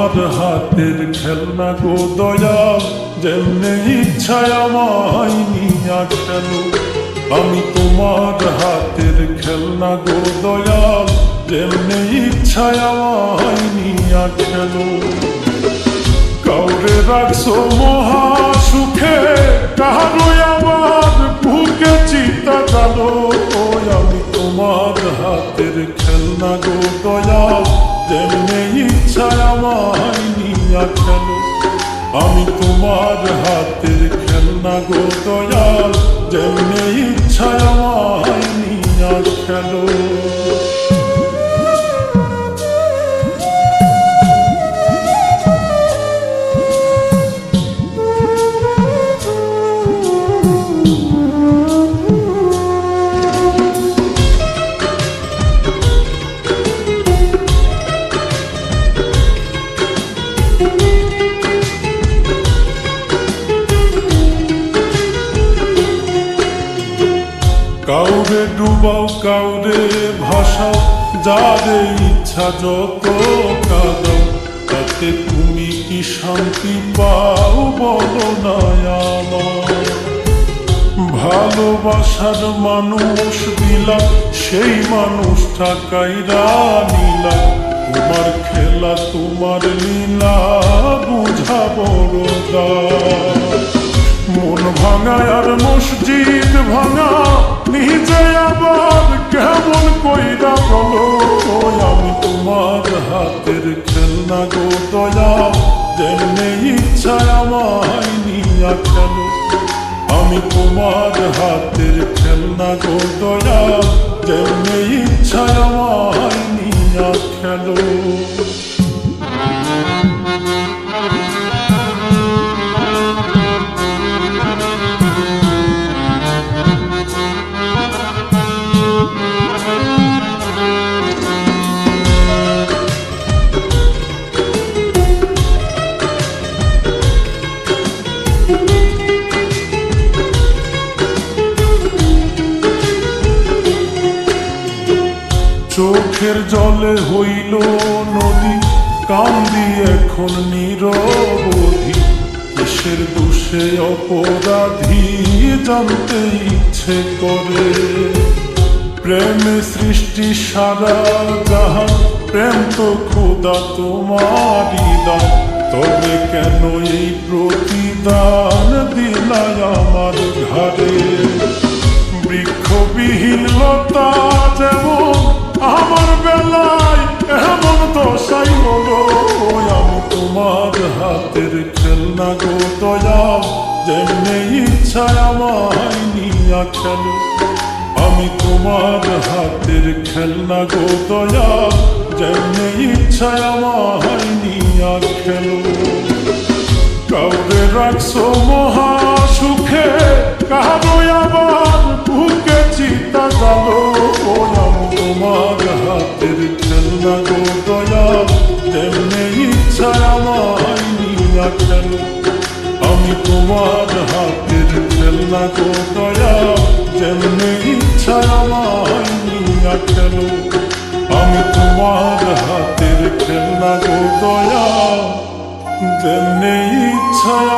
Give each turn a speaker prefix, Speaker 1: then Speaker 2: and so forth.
Speaker 1: তোমার হাতের খেলনা গো দয়াল, যেমনে ইচ্ছায় আমায় নিয়া খেলো। আমি তোমার হাতের খেলনা গো দয়াল, যেমনে ইচ্ছায় আমায় নিয়া খেলো। কাউরে রাখছো মহা সুখে, কারো আবার বুকে চিতা জানো। আমি তোমার হাতের খেলনা গো দয়াল, যেমনে ইচ্ছায় আমায় নিয়া খেলো। আমি তোমার হাতের খেলনা গো দয়াল, যেমনে ইচ্ছায় আমায় নিয়া খেলো। কাউরে ডুবাও কাউরে ভাসাও, যারে ইচ্ছা যত কাঁদাও, তাতে তুমি কি শান্তি পাও বলো না আমার। ভালোবাসার মানুষ দিলা, সেই মানুষটা কাইরা নিলা। তোমার খেলা তোমার লীলা বুঝা বড় দায়। মন ভাঙা আর মসজিদ ভাঙা, নিজে আবার কেমন কইরা বলো। আমি তোমার হাতের খেলনা গো দয়াল, যেমনে ইচ্ছায় আমায় নিয়া খেলো। আমি তোমার হাতের খেলনা গো দয়াল, যেমনে ইচ্ছায় আমায় নিয়া খেলো। চোখের জলে হইল নদী, কান্দি এখন নিরবধি। কিসের দোষে অপরাধী জানতে ইচ্ছে করে। প্রেমে সৃষ্টি সারা জাহান, প্রেম তো খোদা তোমারই দান। তবে কেন এই প্রতিদান দিলাই আমার ঘাড়ে। বৃক্ষবিহীন লতা যেমন আমার বেলায় এমন দশাই হলো। আমি তোমার হাতের খেলনা গো দয়াল, যেমনে ইচ্ছায় আমায় নিয়া খেলো। আমি তোমার হাতের খেলনা গো দয়াল, যেমনে ইচ্ছায় আমায় নিয়া খেলো। কাউরে রাখছো মহা সুখে, কারো আবার বুকে চিতা জানো। আমি তোমার হাতের খেলনা গো দয়াল, যেমনে ইচ্ছায় আমায় নিয়া খেলো। আমি তোমার হাতের খেলনা গো দয়াল, যেমনে ইচ্ছায় আমায় নিয়া খেলো। আমি তোমার হাতের খেলনা গো দয়াল, যেমনে ইচ্ছায়